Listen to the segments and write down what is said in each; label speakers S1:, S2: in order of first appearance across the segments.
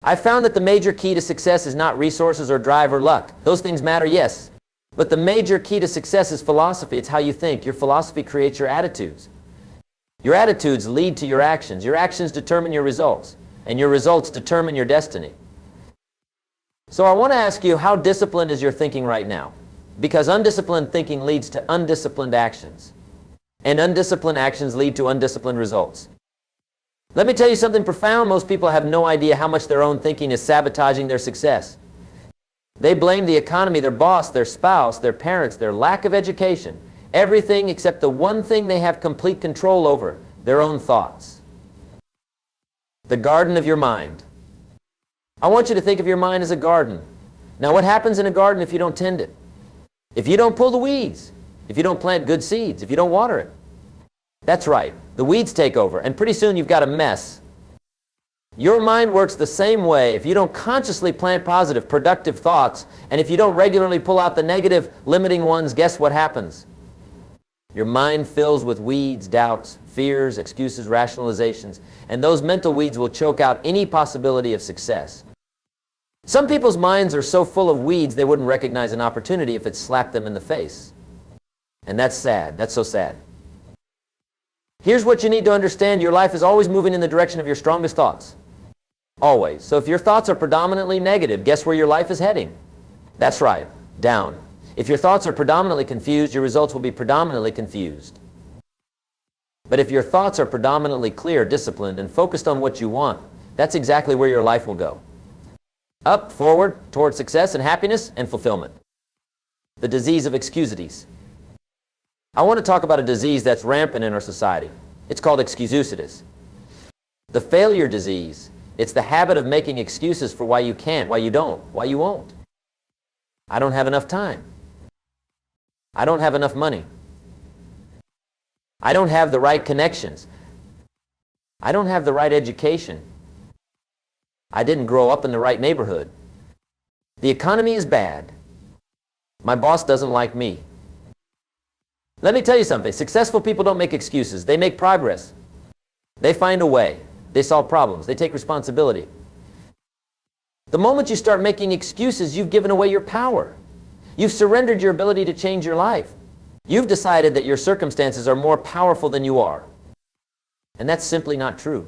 S1: I found that the major key to success is not resources or drive or luck. Those things matter, yes. But the major key to success is philosophy. It's how you think. Your philosophy creates your attitudes. Your attitudes lead to your actions. Your actions determine your results. And your results determine your destiny. So I want to ask you, how disciplined is your thinking right now? Because undisciplined thinking leads to undisciplined actions. And undisciplined actions lead to undisciplined results. Let me tell you something profound. Most people have no idea how much their own thinking is sabotaging their success. They blame the economy, their boss, their spouse, their parents, their lack of education, everything except the one thing they have complete control over, their own thoughts. The garden of your mind. I want you to think of your mind as a garden. Now, what happens in a garden if you don't tend it? If you don't pull the weeds, if you don't plant good seeds, if you don't water it? That's right. The weeds take over, and pretty soon you've got a mess. Your mind works the same way. If you don't consciously plant positive, productive thoughts, and if you don't regularly pull out the negative, limiting ones, guess what happens? Your mind fills with weeds, doubts, fears, excuses, rationalizations, and those mental weeds will choke out any possibility of success. Some people's minds are so full of weeds they wouldn't recognize an opportunity if it slapped them in the face. And that's sad. That's so sad. Here's what you need to understand. Your life is always moving in the direction of your strongest thoughts. Always. So if your thoughts are predominantly negative, guess where your life is heading? That's right, down. If your thoughts are predominantly confused, your results will be predominantly confused. But if your thoughts are predominantly clear, disciplined, and focused on what you want, that's exactly where your life will go. Up, forward, toward success and happiness and fulfillment. The disease of excusities. I want to talk about a disease that's rampant in our society. It's called excusitis. The failure disease. It's the habit of making excuses for why you can't, why you don't, why you won't. I don't have enough time. I don't have enough money. I don't have the right connections. I don't have the right education. I didn't grow up in the right neighborhood. The economy is bad. My boss doesn't like me. Let me tell you something. Successful people don't make excuses. They make progress. They find a way. They solve problems. They take responsibility. The moment you start making excuses, you've given away your power. You've surrendered your ability to change your life. You've decided that your circumstances are more powerful than you are. And that's simply not true.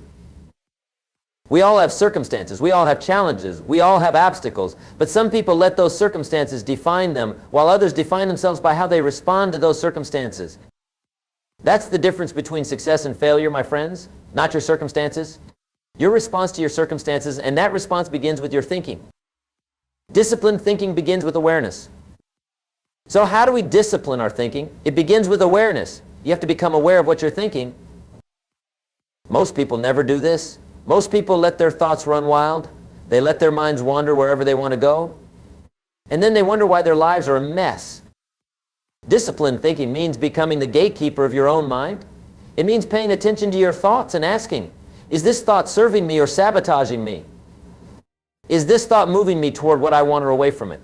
S1: We all have circumstances. We all have challenges. We all have obstacles. But some people let those circumstances define them, while others define themselves by how they respond to those circumstances. That's the difference between success and failure, my friends, not your circumstances. Your response to your circumstances, and that response begins with your thinking. Disciplined thinking begins with awareness. So how do we discipline our thinking? It begins with awareness. You have to become aware of what you're thinking. Most people never do this. Most people let their thoughts run wild. They let their minds wander wherever they want to go. And then they wonder why their lives are a mess. Disciplined thinking means becoming the gatekeeper of your own mind. It means paying attention to your thoughts and asking, is this thought serving me or sabotaging me? Is this thought moving me toward what I want or away from it?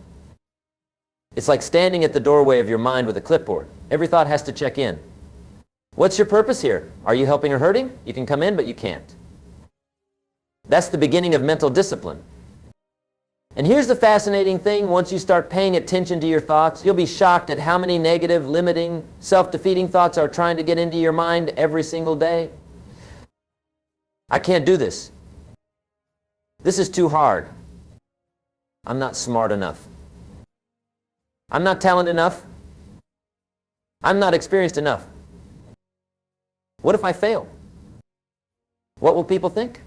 S1: It's like standing at the doorway of your mind with a clipboard. Every thought has to check in. What's your purpose here? Are you helping or hurting? You can come in, but you can't. That's the beginning of mental discipline. And here's the fascinating thing. Once you start paying attention to your thoughts, you'll be shocked at how many negative, limiting, self-defeating thoughts are trying to get into your mind every single day. I can't do this. This is too hard. I'm not smart enough. I'm not talented enough. I'm not experienced enough. What if I fail? What will people think?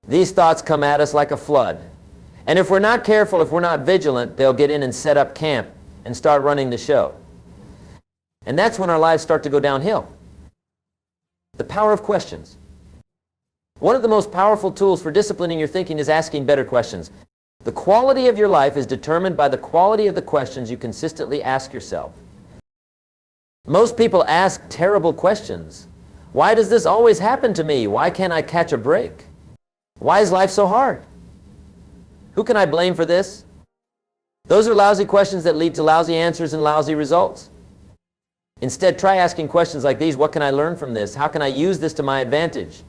S1: These thoughts come at us like a flood. And if we're not careful, if we're not vigilant, they'll get in and set up camp and start running the show. And that's when our lives start to go downhill. The power of questions. One of the most powerful tools for disciplining your thinking is asking better questions. The quality of your life is determined by the quality of the questions you consistently ask yourself. Most people ask terrible questions. Why does this always happen to me? Why can't I catch a break? Why is life so hard? Who can I blame for this? Those are lousy questions that lead to lousy answers and lousy results. Instead, try asking questions like these. What can I learn from this? How can I use this to my advantage?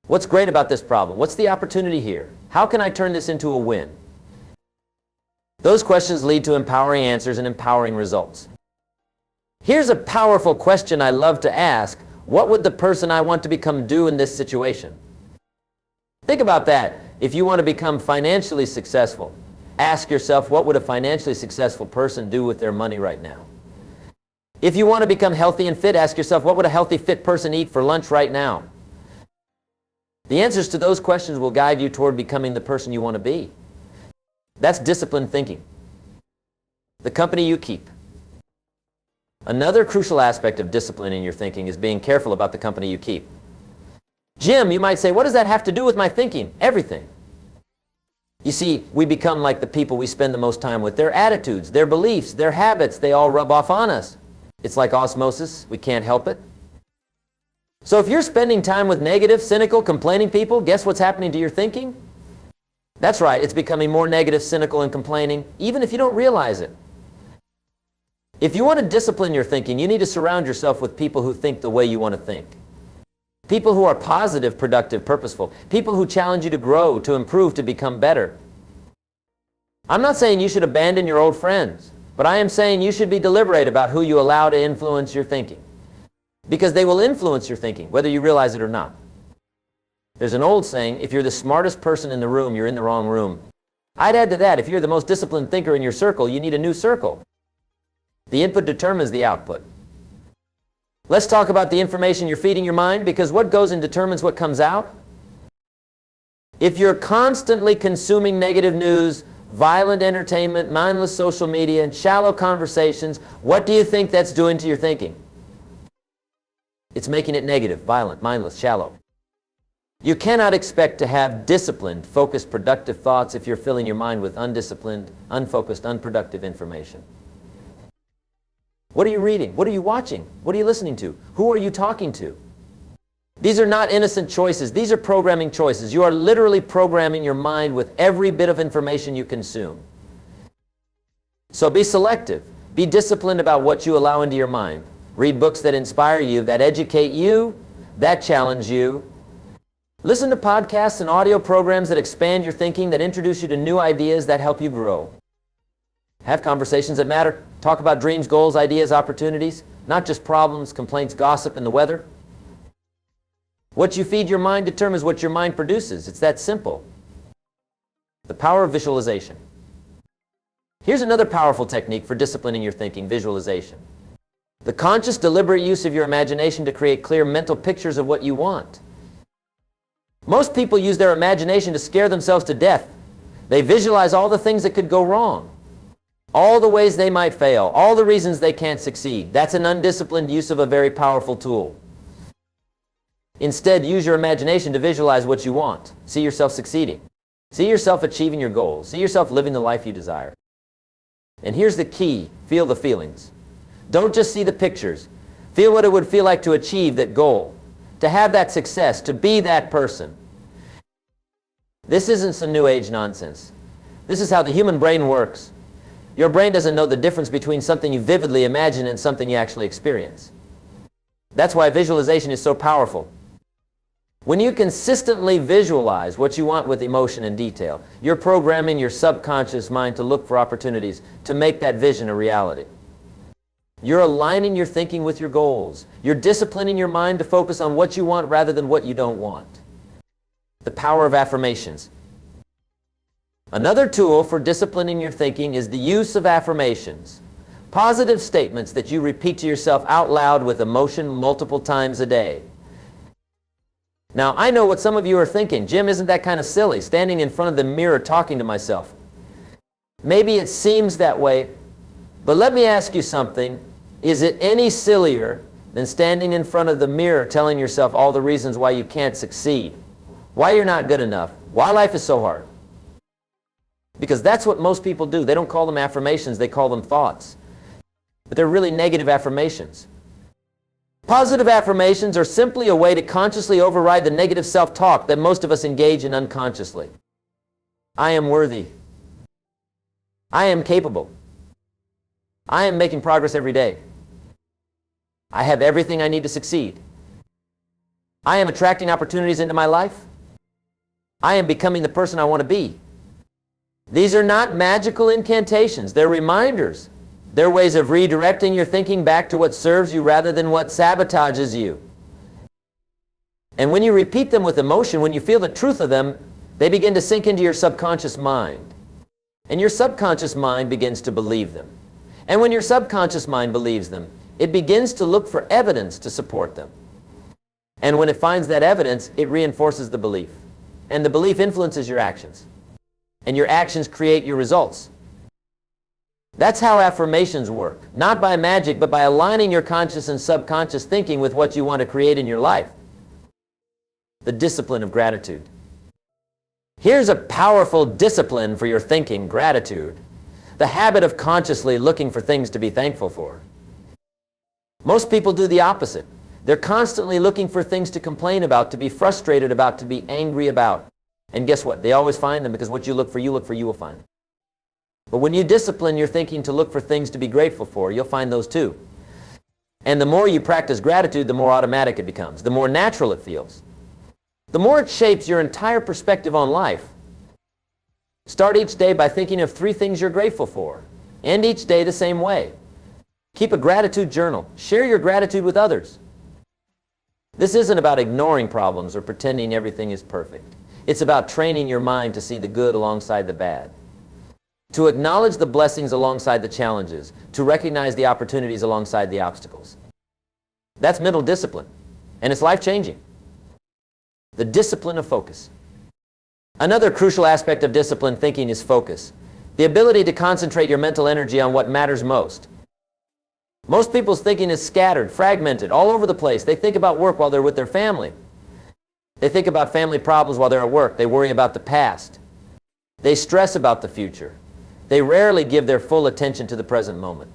S1: What's great about this problem? What's the opportunity here? How can I turn this into a win? Those questions lead to empowering answers and empowering results. Here's a powerful question I love to ask. What would the person I want to become do in this situation? Think about that. If you want to become financially successful, ask yourself, what would a financially successful person do with their money right now? If you want to become healthy and fit, ask yourself, what would a healthy, fit person eat for lunch right now? The answers to those questions will guide you toward becoming the person you want to be. That's disciplined thinking. The company you keep. Another crucial aspect of discipline in your thinking is being careful about the company you keep. Jim, you might say, what does that have to do with my thinking? Everything. You see, we become like the people we spend the most time with. Their attitudes, their beliefs, their habits, they all rub off on us. It's like osmosis. We can't help it. So if you're spending time with negative, cynical, complaining people, guess what's happening to your thinking? That's right, it's becoming more negative, cynical, and complaining, even if you don't realize it. If you want to discipline your thinking, you need to surround yourself with people who think the way you want to think. People who are positive, productive, purposeful. People who challenge you to grow, to improve, to become better. I'm not saying you should abandon your old friends, but I am saying you should be deliberate about who you allow to influence your thinking. Because they will influence your thinking, whether you realize it or not. There's an old saying, if you're the smartest person in the room, you're in the wrong room. I'd add to that, if you're the most disciplined thinker in your circle, you need a new circle. The input determines the output. Let's talk about the information you're feeding your mind, because what goes in determines what comes out. If you're constantly consuming negative news, violent entertainment, mindless social media, and shallow conversations, what do you think that's doing to your thinking? It's making it negative, violent, mindless, shallow. You cannot expect to have disciplined, focused, productive thoughts if you're filling your mind with undisciplined, unfocused, unproductive information. What are you reading? What are you watching? What are you listening to? Who are you talking to? These are not innocent choices. These are programming choices. You are literally programming your mind with every bit of information you consume. So be selective. Be disciplined about what you allow into your mind. Read books that inspire you, that educate you, that challenge you. Listen to podcasts and audio programs that expand your thinking, that introduce you to new ideas that help you grow. Have conversations that matter. Talk about dreams, goals, ideas, opportunities, not just problems, complaints, gossip, and the weather. What you feed your mind determines what your mind produces. It's that simple. The power of visualization. Here's another powerful technique for disciplining your thinking, visualization. The conscious, deliberate use of your imagination to create clear mental pictures of what you want. Most people use their imagination to scare themselves to death. They visualize all the things that could go wrong, all the ways they might fail, all the reasons they can't succeed. That's an undisciplined use of a very powerful tool. Instead, use your imagination to visualize what you want. See yourself succeeding. See yourself achieving your goals. See yourself living the life you desire. And here's the key. Feel the feelings. Don't just see the pictures. Feel what it would feel like to achieve that goal, to have that success, to be that person. This isn't some new age nonsense. This is how the human brain works. Your brain doesn't know the difference between something you vividly imagine and something you actually experience. That's why visualization is so powerful. When you consistently visualize what you want with emotion and detail, you're programming your subconscious mind to look for opportunities to make that vision a reality. You're aligning your thinking with your goals. You're disciplining your mind to focus on what you want rather than what you don't want. The power of affirmations. Another tool for disciplining your thinking is the use of affirmations. Positive statements that you repeat to yourself out loud with emotion multiple times a day. Now, I know what some of you are thinking. Jim, isn't that kind of silly, standing in front of the mirror talking to myself? Maybe it seems that way, but let me ask you something. Is it any sillier than standing in front of the mirror telling yourself all the reasons why you can't succeed, why you're not good enough, why life is so hard? Because that's what most people do. They don't call them affirmations, they call them thoughts. But they're really negative affirmations. Positive affirmations are simply a way to consciously override the negative self-talk that most of us engage in unconsciously. I am worthy. I am capable. I am making progress every day. I have everything I need to succeed. I am attracting opportunities into my life. I am becoming the person I want to be. These are not magical incantations. They're reminders. They're ways of redirecting your thinking back to what serves you rather than what sabotages you. And when you repeat them with emotion, when you feel the truth of them, they begin to sink into your subconscious mind. And your subconscious mind begins to believe them. And when your subconscious mind believes them, it begins to look for evidence to support them. And when it finds that evidence, it reinforces the belief. And the belief influences your actions. And your actions create your results. That's how affirmations work. Not by magic, but by aligning your conscious and subconscious thinking with what you want to create in your life. The discipline of gratitude. Here's a powerful discipline for your thinking, gratitude. The habit of consciously looking for things to be thankful for. Most people do the opposite. They're constantly looking for things to complain about, to be frustrated about, to be angry about. And guess what? They always find them, because what you look for, you will find. But when you discipline your thinking to look for things to be grateful for, you'll find those too. And the more you practice gratitude, the more automatic it becomes, the more natural it feels. The more it shapes your entire perspective on life. Start each day by thinking of 3 things you're grateful for. End each day the same way. Keep a gratitude journal. Share your gratitude with others. This isn't about ignoring problems or pretending everything is perfect. It's about training your mind to see the good alongside the bad. To acknowledge the blessings alongside the challenges. To recognize the opportunities alongside the obstacles. That's mental discipline. And it's life-changing. The discipline of focus. Another crucial aspect of disciplined thinking is focus. The ability to concentrate your mental energy on what matters most. Most people's thinking is scattered, fragmented, all over the place. They think about work while they're with their family. They think about family problems while they're at work. They worry about the past. They stress about the future. They rarely give their full attention to the present moment.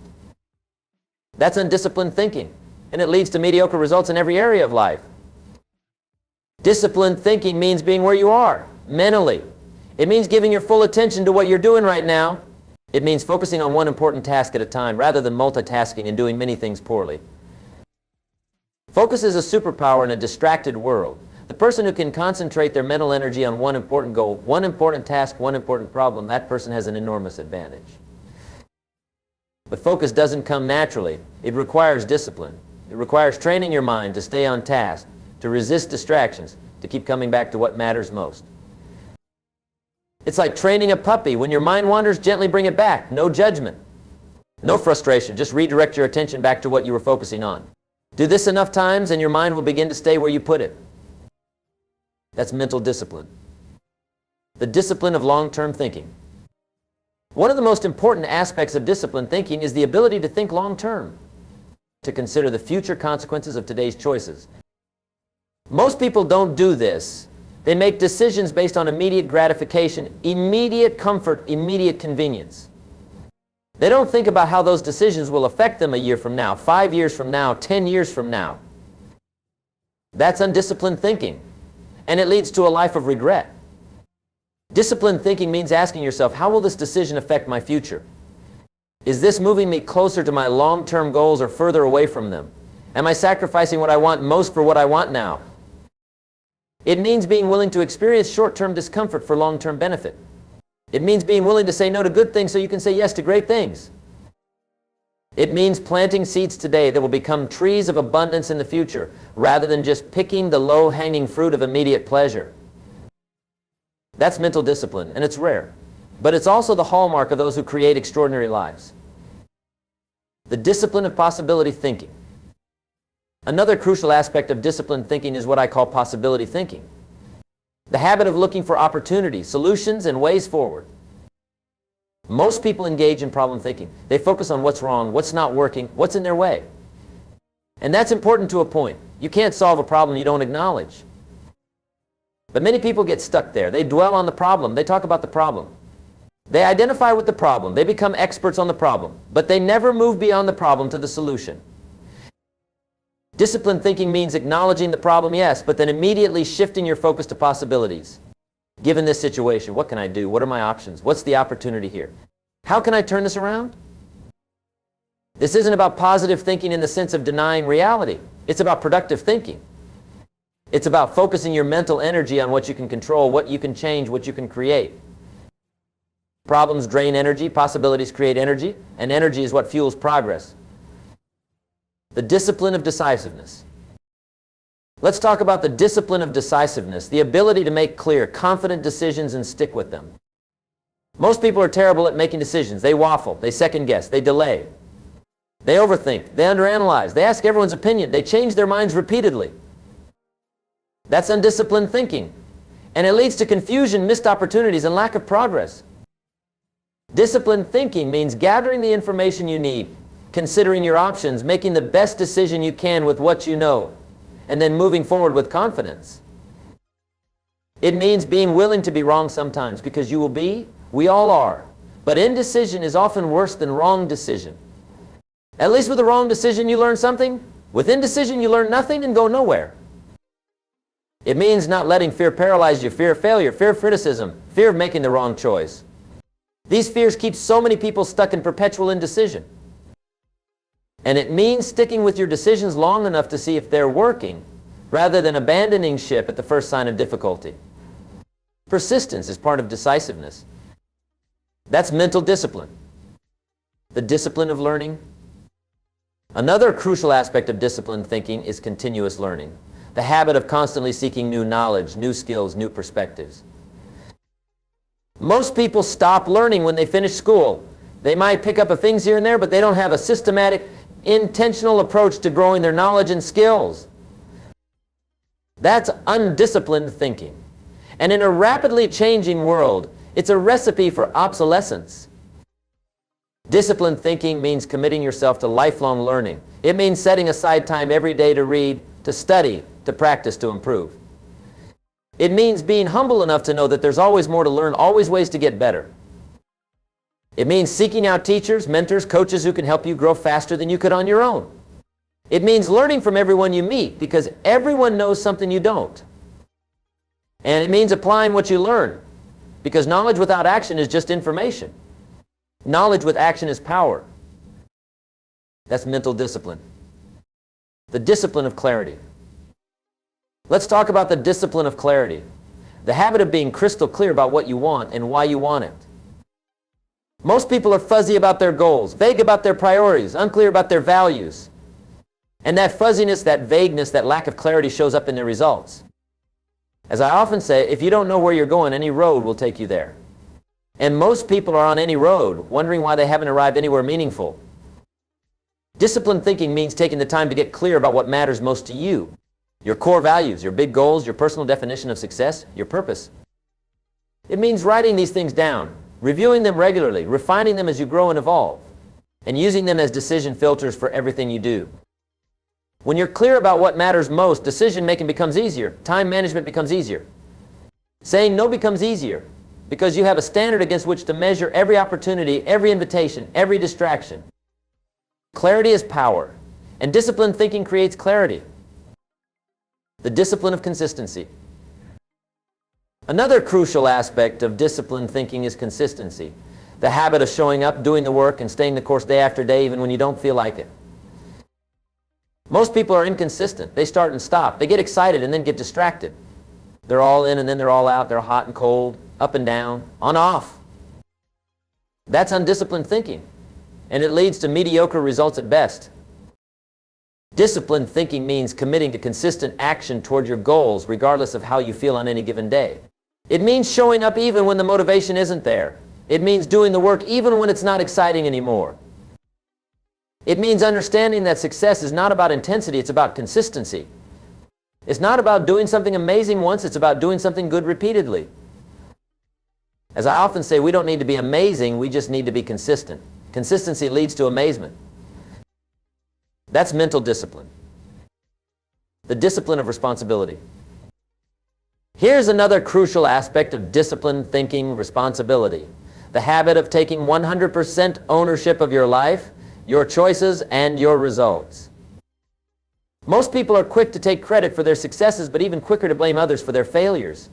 S1: That's undisciplined thinking, and it leads to mediocre results in every area of life. Disciplined thinking means being where you are, mentally. It means giving your full attention to what you're doing right now. It means focusing on one important task at a time rather than multitasking and doing many things poorly. Focus is a superpower in a distracted world. The person who can concentrate their mental energy on one important goal, one important task, one important problem, that person has an enormous advantage. But focus doesn't come naturally. It requires discipline. It requires training your mind to stay on task, to resist distractions, to keep coming back to what matters most. It's like training a puppy. When your mind wanders, gently bring it back. No judgment. No frustration. Just redirect your attention back to what you were focusing on. Do this enough times and your mind will begin to stay where you put it. That's mental discipline. The discipline of long-term thinking. One of the most important aspects of disciplined thinking is the ability to think long-term, to consider the future consequences of today's choices. Most people don't do this. They make decisions based on immediate gratification, immediate comfort, immediate convenience. They don't think about how those decisions will affect them a year from now, 5 years from now, 10 years from now. That's undisciplined thinking, and it leads to a life of regret. Disciplined thinking means asking yourself, how will this decision affect my future? Is this moving me closer to my long-term goals or further away from them? Am I sacrificing what I want most for what I want now? It means being willing to experience short-term discomfort for long-term benefit. It means being willing to say no to good things so you can say yes to great things. It means planting seeds today that will become trees of abundance in the future, rather than just picking the low-hanging fruit of immediate pleasure. That's mental discipline, and it's rare. But it's also the hallmark of those who create extraordinary lives. The discipline of possibility thinking. Another crucial aspect of disciplined thinking is what I call possibility thinking. The habit of looking for opportunities, solutions, and ways forward. Most people engage in problem thinking. They focus on what's wrong, what's not working, what's in their way. And that's important to a point. You can't solve a problem you don't acknowledge. But many people get stuck there. They dwell on the problem. They talk about the problem. They identify with the problem. They become experts on the problem. But they never move beyond the problem to the solution. Disciplined thinking means acknowledging the problem, yes, but then immediately shifting your focus to possibilities. Given this situation, what can I do? What are my options? What's the opportunity here? How can I turn this around? This isn't about positive thinking in the sense of denying reality. It's about productive thinking. It's about focusing your mental energy on what you can control, what you can change, what you can create. Problems drain energy, possibilities create energy, and energy is what fuels progress. The discipline of decisiveness. Let's talk about the discipline of decisiveness, the ability to make clear, confident decisions and stick with them. Most people are terrible at making decisions. They waffle, they second guess, they delay. They overthink, they underanalyze, they ask everyone's opinion, they change their minds repeatedly. That's undisciplined thinking, and it leads to confusion, missed opportunities, and lack of progress. Disciplined thinking means gathering the information you need, considering your options, making the best decision you can with what you know, and then moving forward with confidence. It means being willing to be wrong sometimes, because you will be, we all are. But indecision is often worse than wrong decision. At least with a wrong decision you learn something. With indecision you learn nothing and go nowhere. It means not letting fear paralyze you, fear of failure, fear of criticism, fear of making the wrong choice. These fears keep so many people stuck in perpetual indecision. And it means sticking with your decisions long enough to see if they're working, rather than abandoning ship at the first sign of difficulty. Persistence is part of decisiveness. That's mental discipline. The discipline of learning. Another crucial aspect of disciplined thinking is continuous learning. The habit of constantly seeking new knowledge, new skills, new perspectives. Most people stop learning when they finish school. They might pick up things here and there, but they don't have a systematic, intentional approach to growing their knowledge and skills. That's undisciplined thinking. And in a rapidly changing world, it's a recipe for obsolescence. Disciplined thinking means committing yourself to lifelong learning. It means setting aside time every day to read, to study, to practice, to improve. It means being humble enough to know that there's always more to learn, always ways to get better. It means seeking out teachers, mentors, coaches who can help you grow faster than you could on your own. It means learning from everyone you meet, because everyone knows something you don't. And it means applying what you learn, because knowledge without action is just information. Knowledge with action is power. That's mental discipline. The discipline of clarity. Let's talk about the discipline of clarity. The habit of being crystal clear about what you want and why you want it. Most people are fuzzy about their goals, vague about their priorities, unclear about their values. And that fuzziness, that vagueness, that lack of clarity shows up in their results. As I often say, if you don't know where you're going, any road will take you there. And most people are on any road, wondering why they haven't arrived anywhere meaningful. Disciplined thinking means taking the time to get clear about what matters most to you. Your core values, your big goals, your personal definition of success, your purpose. It means writing these things down, reviewing them regularly, refining them as you grow and evolve, and using them as decision filters for everything you do. When you're clear about what matters most, decision-making becomes easier. Time management becomes easier. Saying no becomes easier because you have a standard against which to measure every opportunity, every invitation, every distraction. Clarity is power, and disciplined thinking creates clarity. The discipline of consistency. Another crucial aspect of disciplined thinking is consistency. The habit of showing up, doing the work, and staying the course day after day even when you don't feel like it. Most people are inconsistent. They start and stop. They get excited and then get distracted. They're all in and then they're all out. They're hot and cold, up and down, on off. That's undisciplined thinking, and it leads to mediocre results at best. Disciplined thinking means committing to consistent action toward your goals regardless of how you feel on any given day. It means showing up even when the motivation isn't there. It means doing the work even when it's not exciting anymore. It means understanding that success is not about intensity, it's about consistency. It's not about doing something amazing once, it's about doing something good repeatedly. As I often say, we don't need to be amazing, we just need to be consistent. Consistency leads to amazement. That's mental discipline. The discipline of responsibility. Here's another crucial aspect of disciplined thinking: responsibility. The habit of taking 100% ownership of your life, your choices, and your results. Most people are quick to take credit for their successes, but even quicker to blame others for their failures.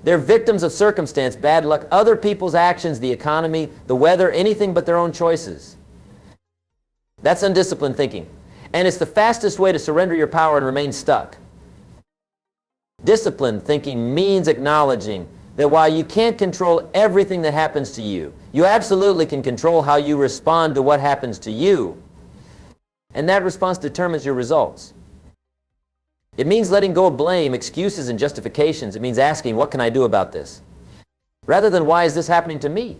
S1: They're victims of circumstance, bad luck, other people's actions, the economy, the weather, anything but their own choices. That's undisciplined thinking. And it's the fastest way to surrender your power and remain stuck. Disciplined thinking means acknowledging that while you can't control everything that happens to you, you absolutely can control how you respond to what happens to you. And that response determines your results. It means letting go of blame, excuses, and justifications. It means asking, what can I do about this? Rather than, why is this happening to me?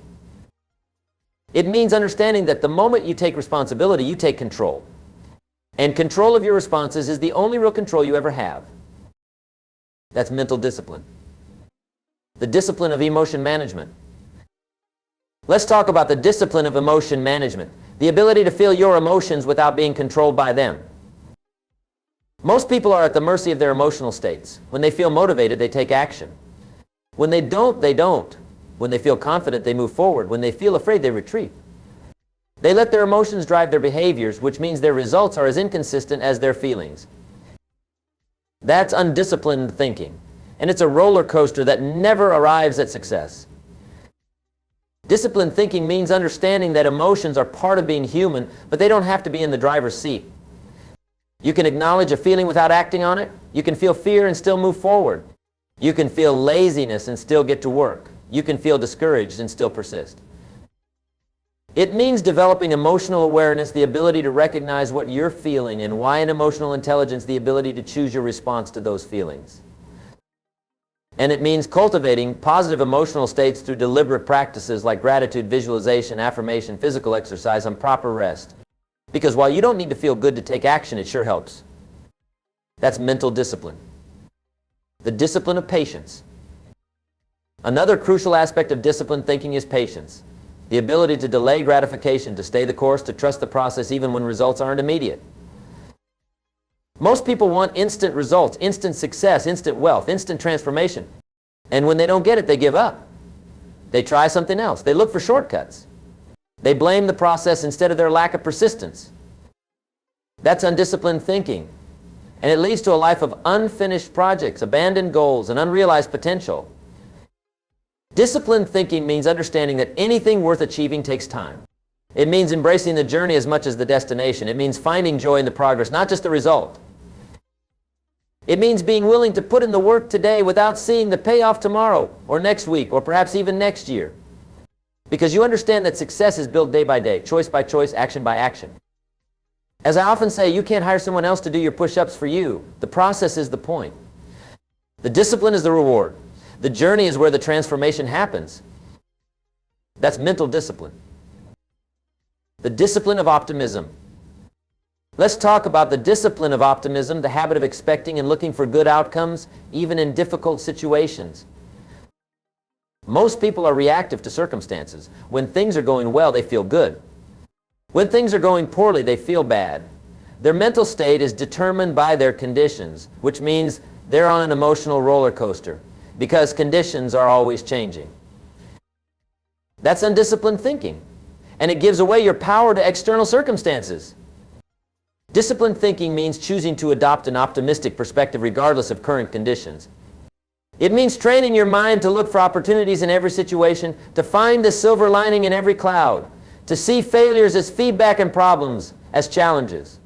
S1: It means understanding that the moment you take responsibility, you take control. And control of your responses is the only real control you ever have. That's mental discipline. The discipline of emotion management. Let's talk about the discipline of emotion management. The ability to feel your emotions without being controlled by them. Most people are at the mercy of their emotional states. When they feel motivated, they take action. When they don't, they don't. When they feel confident, they move forward. When they feel afraid, they retreat. They let their emotions drive their behaviors, which means their results are as inconsistent as their feelings. That's undisciplined thinking, and it's a roller coaster that never arrives at success. Disciplined thinking means understanding that emotions are part of being human, but they don't have to be in the driver's seat. You can acknowledge a feeling without acting on it. You can feel fear and still move forward. You can feel laziness and still get to work. You can feel discouraged and still persist. It means developing emotional awareness, the ability to recognize what you're feeling, and why in emotional intelligence, the ability to choose your response to those feelings. And it means cultivating positive emotional states through deliberate practices like gratitude, visualization, affirmation, physical exercise, and proper rest. Because while you don't need to feel good to take action, it sure helps. That's mental discipline. The discipline of patience. Another crucial aspect of disciplined thinking is patience. The ability to delay gratification, to stay the course, to trust the process even when results aren't immediate. Most people want instant results, instant success, instant wealth, instant transformation. And when they don't get it, they give up. They try something else. They look for shortcuts. They blame the process instead of their lack of persistence. That's undisciplined thinking. And it leads to a life of unfinished projects, abandoned goals, and unrealized potential. Disciplined thinking means understanding that anything worth achieving takes time. It means embracing the journey as much as the destination. It means finding joy in the progress, not just the result. It means being willing to put in the work today without seeing the payoff tomorrow, or next week, or perhaps even next year. Because you understand that success is built day by day, choice by choice, action by action. As I often say, you can't hire someone else to do your push-ups for you. The process is the point. The discipline is the reward. The journey is where the transformation happens. That's mental discipline. The discipline of optimism. Let's talk about the discipline of optimism, the habit of expecting and looking for good outcomes, even in difficult situations. Most people are reactive to circumstances. When things are going well, they feel good. When things are going poorly, they feel bad. Their mental state is determined by their conditions, which means they're on an emotional roller coaster, because conditions are always changing. That's undisciplined thinking, and it gives away your power to external circumstances. Disciplined thinking means choosing to adopt an optimistic perspective regardless of current conditions. It means training your mind to look for opportunities in every situation, to find the silver lining in every cloud, to see failures as feedback and problems as challenges.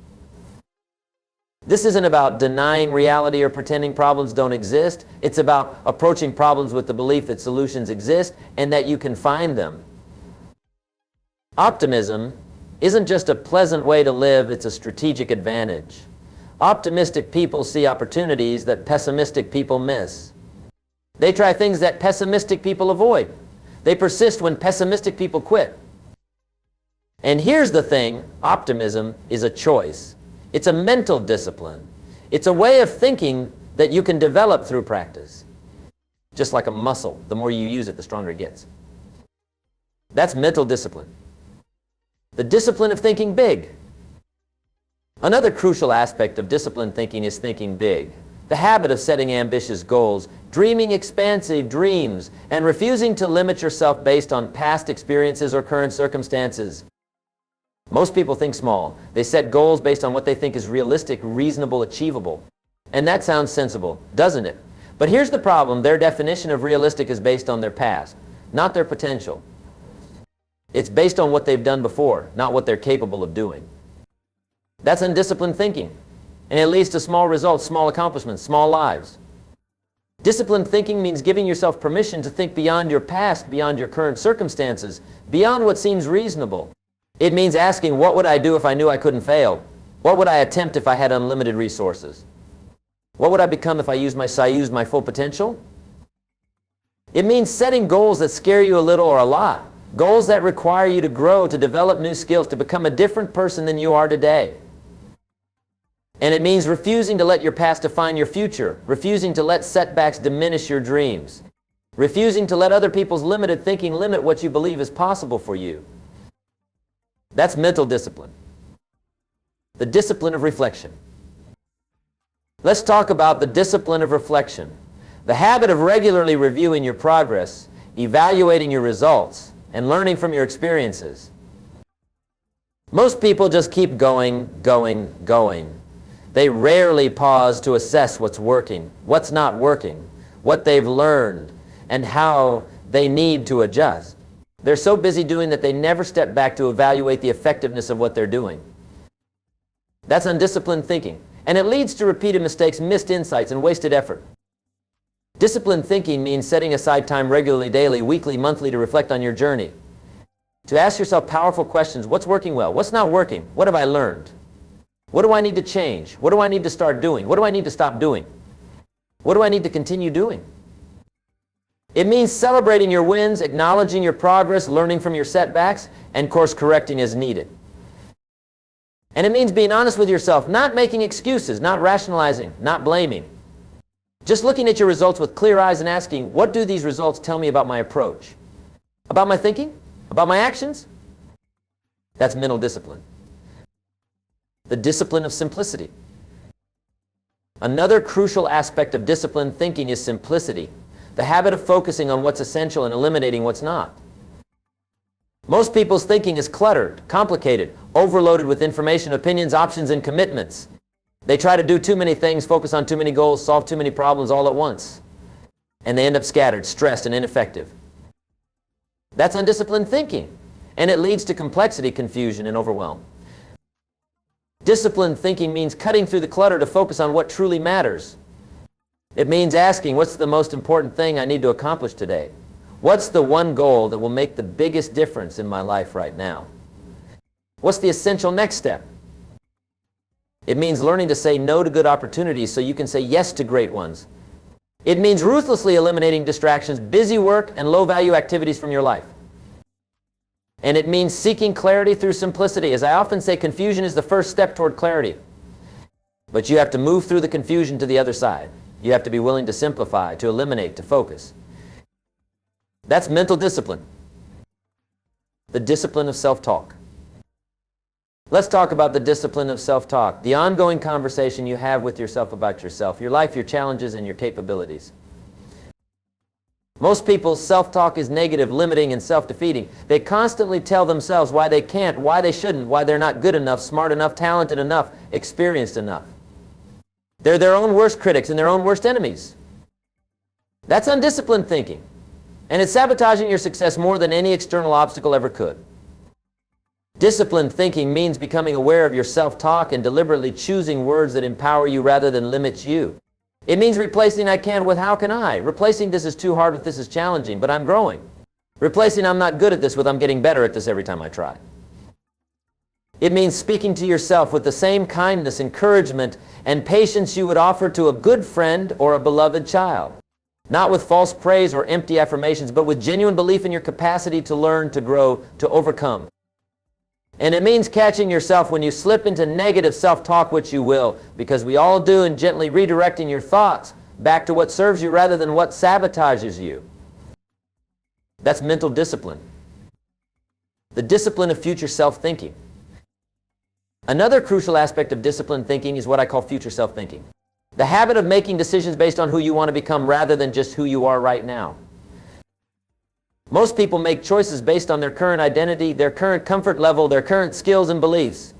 S1: This isn't about denying reality or pretending problems don't exist. It's about approaching problems with the belief that solutions exist and that you can find them. Optimism isn't just a pleasant way to live, it's a strategic advantage. Optimistic people see opportunities that pessimistic people miss. They try things that pessimistic people avoid. They persist when pessimistic people quit. And here's the thing, optimism is a choice. It's a mental discipline. It's a way of thinking that you can develop through practice. Just like a muscle, the more you use it, the stronger it gets. That's mental discipline. The discipline of thinking big. Another crucial aspect of disciplined thinking is thinking big. The habit of setting ambitious goals, dreaming expansive dreams, and refusing to limit yourself based on past experiences or current circumstances. Most people think small. They set goals based on what they think is realistic, reasonable, achievable. And that sounds sensible, doesn't it? But here's the problem. Their definition of realistic is based on their past, not their potential. It's based on what they've done before, not what they're capable of doing. That's undisciplined thinking. And it leads to small results, small accomplishments, small lives. Disciplined thinking means giving yourself permission to think beyond your past, beyond your current circumstances, beyond what seems reasonable. It means asking, what would I do if I knew I couldn't fail? What would I attempt if I had unlimited resources? What would I become if I used my full potential? It means setting goals that scare you a little or a lot. Goals that require you to grow, to develop new skills, to become a different person than you are today. And it means refusing to let your past define your future, refusing to let setbacks diminish your dreams, refusing to let other people's limited thinking limit what you believe is possible for you. That's mental discipline. The discipline of reflection. Let's talk about the discipline of reflection. The habit of regularly reviewing your progress, evaluating your results, and learning from your experiences. Most people just keep going. They rarely pause to assess what's working, what's not working, what they've learned, and how they need to adjust. They're so busy doing that they never step back to evaluate the effectiveness of what they're doing. That's undisciplined thinking, and it leads to repeated mistakes, missed insights, and wasted effort. Disciplined thinking means setting aside time regularly, daily, weekly, monthly to reflect on your journey. To ask yourself powerful questions. What's working well? What's not working? What have I learned? What do I need to change? What do I need to start doing? What do I need to stop doing? What do I need to continue doing? It means celebrating your wins, acknowledging your progress, learning from your setbacks, and course correcting as needed. And it means being honest with yourself, not making excuses, not rationalizing, not blaming. Just looking at your results with clear eyes and asking, what do these results tell me about my approach? About my thinking? About my actions? That's mental discipline. The discipline of simplicity. Another crucial aspect of disciplined thinking is simplicity, the habit of focusing on what's essential and eliminating what's not. Most people's thinking is cluttered, complicated, overloaded with information, opinions, options, and commitments. They try to do too many things, focus on too many goals, solve too many problems all at once. And they end up scattered, stressed, and ineffective. That's undisciplined thinking, and it leads to complexity, confusion, and overwhelm. Disciplined thinking means cutting through the clutter to focus on what truly matters. It means asking, what's the most important thing I need to accomplish today? What's the one goal that will make the biggest difference in my life right now? What's the essential next step? It means learning to say no to good opportunities so you can say yes to great ones. It means ruthlessly eliminating distractions, busy work, and low-value activities from your life. And it means seeking clarity through simplicity. As I often say, confusion is the first step toward clarity. But you have to move through the confusion to the other side. You have to be willing to simplify, to eliminate, to focus. That's mental discipline. The discipline of self-talk. Let's talk about the discipline of self-talk, the ongoing conversation you have with yourself about yourself, your life, your challenges, and your capabilities. Most people's self-talk is negative, limiting, and self-defeating. They constantly tell themselves why they can't, why they shouldn't, why they're not good enough, smart enough, talented enough, experienced enough. They're their own worst critics and their own worst enemies. That's undisciplined thinking, and it's sabotaging your success more than any external obstacle ever could. Disciplined thinking means becoming aware of your self-talk and deliberately choosing words that empower you rather than limit you. It means replacing I can with how can I, replacing this is too hard with this is challenging, but I'm growing. Replacing I'm not good at this with I'm getting better at this every time I try. It means speaking to yourself with the same kindness, encouragement, and patience you would offer to a good friend or a beloved child. Not with false praise or empty affirmations, but with genuine belief in your capacity to learn, to grow, to overcome. And it means catching yourself when you slip into negative self-talk, which you will, because we all do, and gently redirecting your thoughts back to what serves you rather than what sabotages you. That's mental discipline. The discipline of future self-thinking. Another crucial aspect of disciplined thinking is what I call future self-thinking. The habit of making decisions based on who you want to become rather than just who you are right now. Most people make choices based on their current identity, their current comfort level, their current skills and beliefs.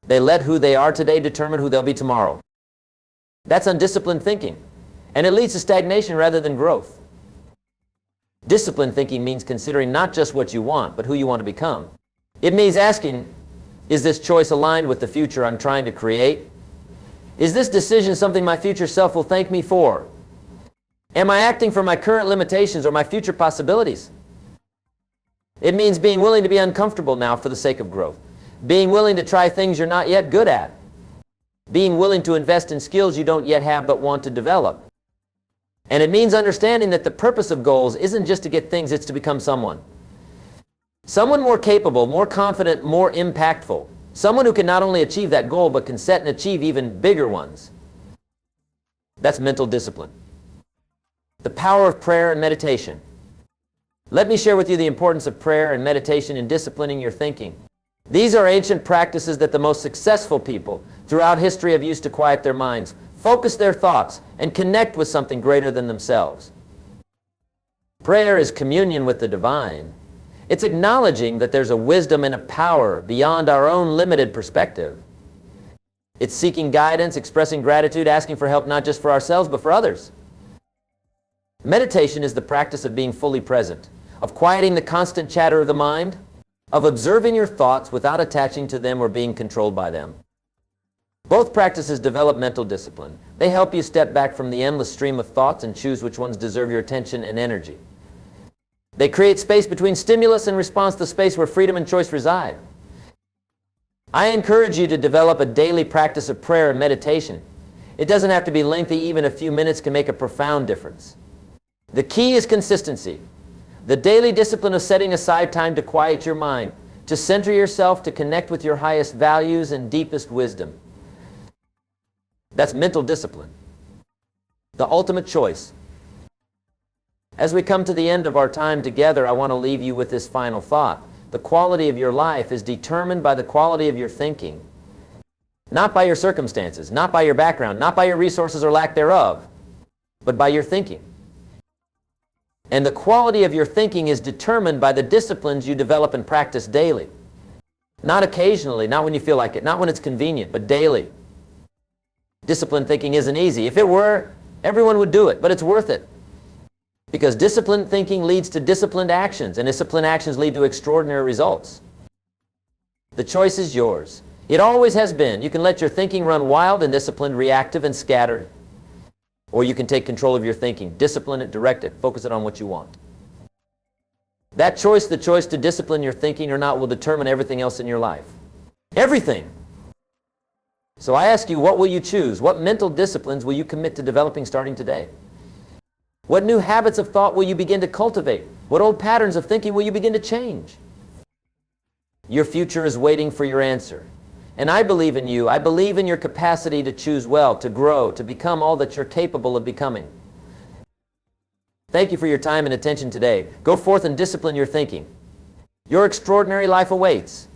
S1: They let who they are today determine who they'll be tomorrow. That's undisciplined thinking, and it leads to stagnation rather than growth. Disciplined thinking means considering not just what you want, but who you want to become. It means asking, is this choice aligned with the future I'm trying to create? Is this decision something my future self will thank me for? Am I acting from my current limitations or my future possibilities? It means being willing to be uncomfortable now for the sake of growth. Being willing to try things you're not yet good at. Being willing to invest in skills you don't yet have but want to develop. And it means understanding that the purpose of goals isn't just to get things, it's to become someone. Someone more capable, more confident, more impactful. Someone who can not only achieve that goal but can set and achieve even bigger ones. That's mental discipline. The power of prayer and meditation. Let me share with you the importance of prayer and meditation in disciplining your thinking. These are ancient practices that the most successful people throughout history have used to quiet their minds, focus their thoughts, and connect with something greater than themselves. Prayer is communion with the divine. It's acknowledging that there's a wisdom and a power beyond our own limited perspective. It's seeking guidance, expressing gratitude, asking for help not just for ourselves but for others. Meditation is the practice of being fully present, of quieting the constant chatter of the mind, of observing your thoughts without attaching to them or being controlled by them. Both practices develop mental discipline. They help you step back from the endless stream of thoughts and choose which ones deserve your attention and energy. They create space between stimulus and response, the space where freedom and choice reside. I encourage you to develop a daily practice of prayer and meditation. It doesn't have to be lengthy. Even a few minutes can make a profound difference. The key is consistency. The daily discipline of setting aside time to quiet your mind, to center yourself, to connect with your highest values and deepest wisdom. That's mental discipline. The ultimate choice. As we come to the end of our time together, I want to leave you with this final thought. The quality of your life is determined by the quality of your thinking. Not by your circumstances, not by your background, not by your resources or lack thereof, but by your thinking. And the quality of your thinking is determined by the disciplines you develop and practice daily. Not occasionally, not when you feel like it, not when it's convenient, but daily. Disciplined thinking isn't easy. If it were, everyone would do it, but it's worth it. Because disciplined thinking leads to disciplined actions, and disciplined actions lead to extraordinary results. The choice is yours. It always has been. You can let your thinking run wild and disciplined, reactive and scattered. Or you can take control of your thinking, discipline it, direct it, focus it on what you want. That choice, the choice to discipline your thinking or not, will determine everything else in your life. Everything. So I ask you, what will you choose? What mental disciplines will you commit to developing starting today? What new habits of thought will you begin to cultivate? What old patterns of thinking will you begin to change? Your future is waiting for your answer. And I believe in you. I believe in your capacity to choose well, to grow, to become all that you're capable of becoming. Thank you for your time and attention today. Go forth and discipline your thinking. Your extraordinary life awaits.